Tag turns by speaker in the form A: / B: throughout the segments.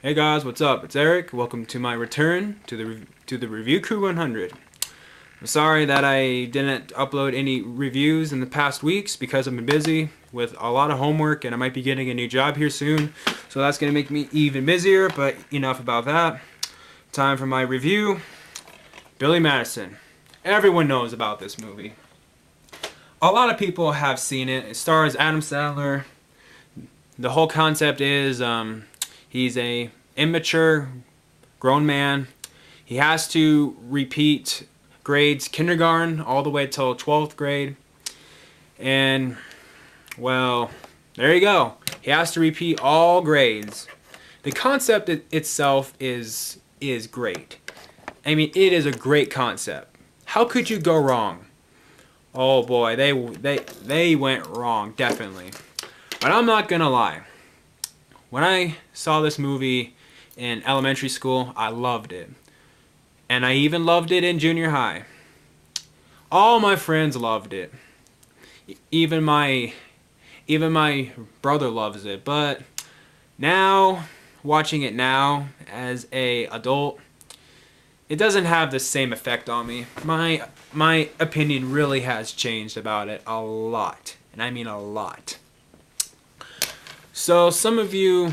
A: Hey guys, what's up? It's Eric. Welcome to my return to the Review Crew 100. I'm sorry that I didn't upload any reviews in the past weeks because I've been busy with a lot of homework and I might be getting a new job here soon. So that's going to make me even busier, but enough about that. Time for my review. Billy Madison. Everyone knows about this movie. A lot of people have seen it. It stars Adam Sandler. The whole concept is he's a immature grown man. He has to repeat grades kindergarten all the way till 12th grade. And, well, there you go. He has to repeat all grades. The concept itself is great. I mean, it is a great concept. How could you go wrong? Oh boy, they went wrong, definitely. But I'm not gonna lie. When I saw this movie in elementary school, I loved it. And I even loved it in junior high. All my friends loved it. Even my brother loves it. But now, watching it now as a adult, it doesn't have the same effect on me. My opinion really has changed about it a lot. And I mean a lot. So some of you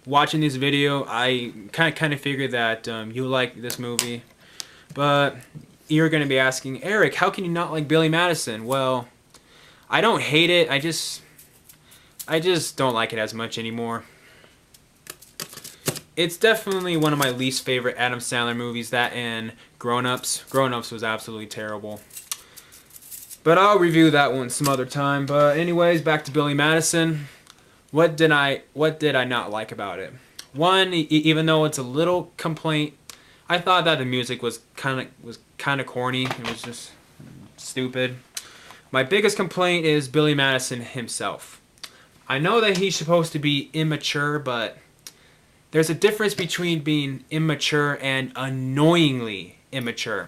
A: watching this video, I kind of figured that you like this movie. But you're going to be asking, Eric, how can you not like Billy Madison? Well, I don't hate it. I just don't like it as much anymore. It's definitely one of my least favorite Adam Sandler movies, that and Grown Ups. Grown Ups was absolutely terrible. But I'll review that one some other time. But anyways, back to Billy Madison. What did I not like about it? One, even though it's a little complaint, I thought that the music was kind of corny. It was just stupid. My biggest complaint is Billy Madison himself. I know that he's supposed to be immature, but there's a difference between being immature and annoyingly immature.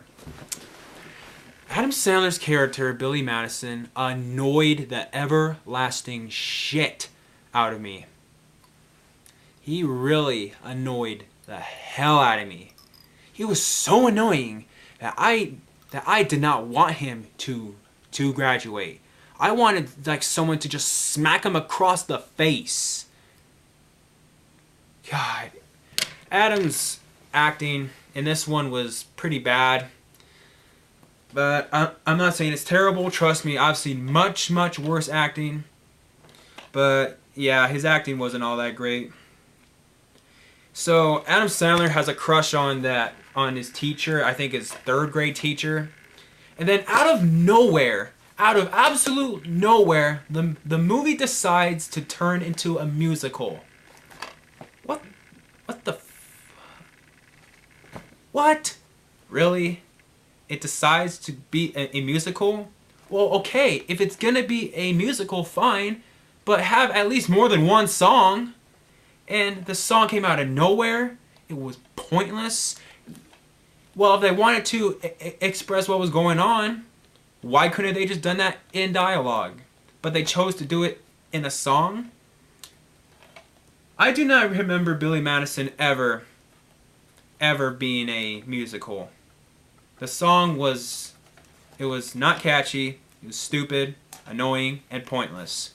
A: Adam Sandler's character, Billy Madison, annoyed the everlasting shit out of me. He really annoyed the hell out of me. He was so annoying that I did not want him to graduate. I wanted like someone to just smack him across the face. God, Adam's acting in this one was pretty bad. But I'm not saying it's terrible. Trust me, I've seen much worse acting. But yeah, his acting wasn't all that great. So Adam Sandler has a crush on his teacher, I think his third grade teacher. And then out of nowhere, out of absolute nowhere, the movie decides to turn into a musical. What? Really? It decides to be a musical? Well, okay, if it's gonna be a musical, fine. But have at least more than one song. And the song came out of nowhere. It was pointless. Well, if they wanted to express what was going on, why couldn't they just done that in dialogue? But they chose to do it in a song. I do not remember Billy Madison ever being a musical. The song was not catchy. It was stupid, annoying, and pointless.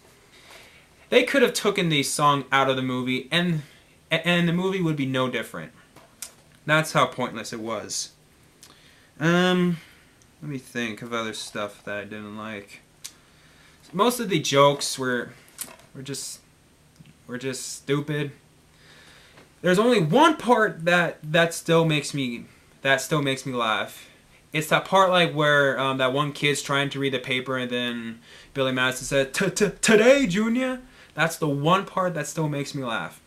A: They could have taken the song out of the movie, and the movie would be no different. That's how pointless it was. Let me think of other stuff that I didn't like. Most of the jokes were just stupid. There's only one part that still makes me laugh. It's that part like where that one kid's trying to read the paper and then Billy Madison said, "Today, Junior." That's the one part that still makes me laugh.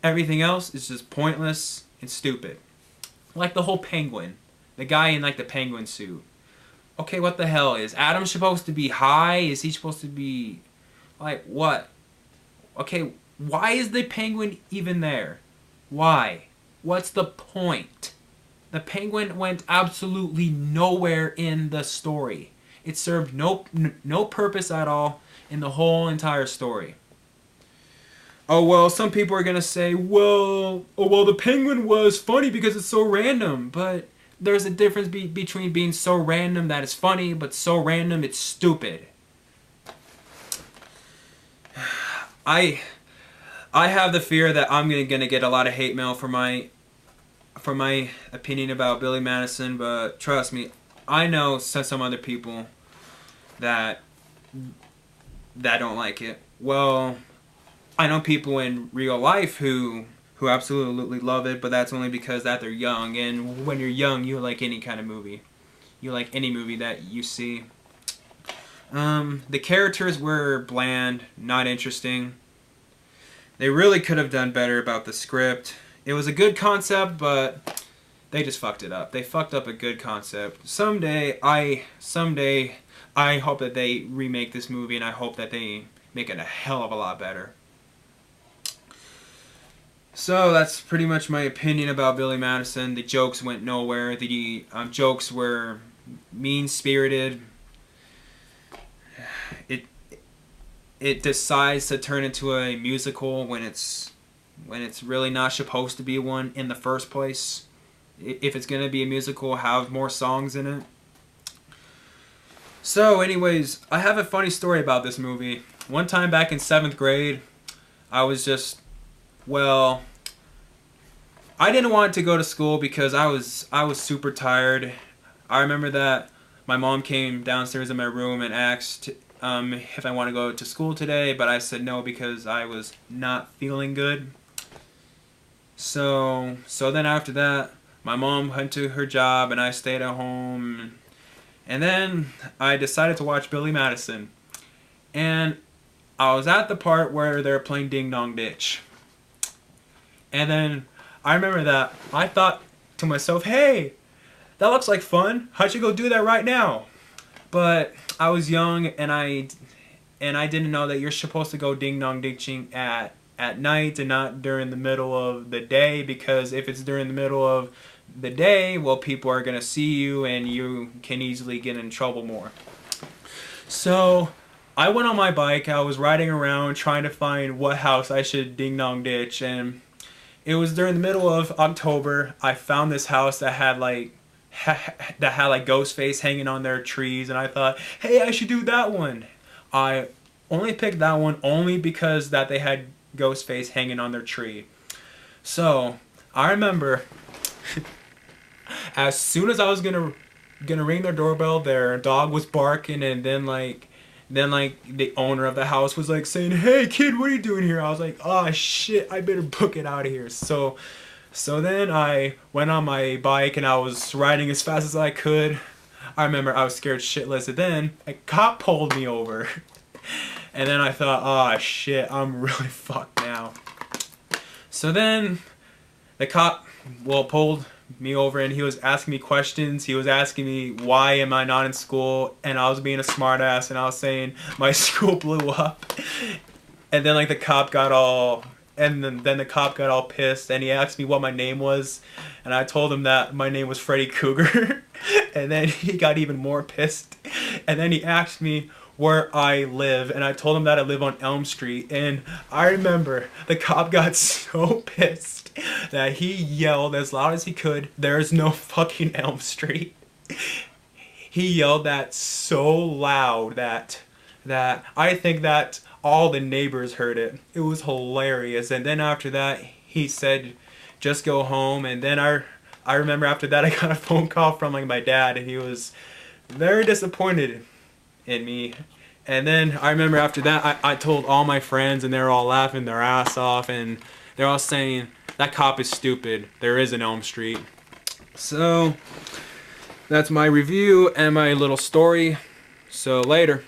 A: Everything else is just pointless and stupid. Like the whole penguin. The guy in like the penguin suit. Okay, what the hell? Is Adam supposed to be high? Is he supposed to be... like, what? Okay, why is the penguin even there? Why? What's the point? The penguin went absolutely nowhere in the story. It served no purpose at all in the whole entire story. Oh well, some people are gonna say, well, oh well, the penguin was funny because it's so random. But there's a difference between being so random that it's funny, but so random it's stupid. I I have the fear that I'm gonna get a lot of hate mail for my opinion about Billy Madison, but trust me, I know some other people that don't like it. Well, I know people in real life who absolutely love it, but that's only because that they're young. And when you're young, you like any kind of movie. You like any movie that you see. The characters were bland, not interesting. They really could have done better about the script. It was a good concept, but they just fucked it up. They fucked up a good concept. Someday I hope that they remake this movie, and I hope that they make it a hell of a lot better. So that's pretty much my opinion about Billy Madison. The jokes went nowhere. The jokes were mean-spirited. It decides to turn into a musical when it's really not supposed to be one in the first place. If it's gonna be a musical, have more songs in it. So, anyways, I have a funny story about this movie. One time back in 7th grade, I was just, well, I didn't want to go to school because I was super tired. I remember that my mom came downstairs in my room and asked if I want to go to school today, but I said no because I was not feeling good. So then after that, my mom went to her job and I stayed at home. And then I decided to watch Billy Madison. And I was at the part where they're playing Ding Dong Ditch. And then I remember that I thought to myself, hey, that looks like fun. How'd you go do that right now? But I was young and I didn't know that you're supposed to go ding dong ditching at night and not during the middle of the day, because if it's during the middle of the day, well, people are gonna see you and you can easily get in trouble more. So I went on my bike. I was riding around trying to find what house I should ding dong ditch, and it was during the middle of October. I found this house that had like Ghostface hanging on their trees, and I thought, hey, I should do that one. I only picked that one only because that they had Ghostface hanging on their tree. So I remember as soon as I was gonna ring their doorbell, their dog was barking, and then the owner of the house was like saying, hey kid, what are you doing here? I was like, oh shit, I better book it out of here. So then I went on my bike and I was riding as fast as I could. I remember I was scared shitless, and then a cop pulled me over. And then I thought, oh shit, I'm really fucked now. So then the cop, well, pulled me over and he was asking me questions. He was asking me, why am I not in school? And I was being a smartass and I was saying my school blew up. And then the cop got all... And then the cop got all pissed, and he asked me what my name was, and I told him that my name was Freddy Cougar. And then he got even more pissed, and then he asked me where I live, and I told him that I live on Elm Street. And I remember the cop got so pissed that he yelled as loud as he could, "There's no fucking Elm Street." He yelled that so loud that I think that all the neighbors heard it. It was hilarious. And then after that, he said, just go home. And then I remember after that, I got a phone call from my dad, and he was very disappointed in me. And then I remember after that, I told all my friends, and they were all laughing their ass off, and they're all saying, that cop is stupid. There is an Elm Street. So that's my review and my little story. So later.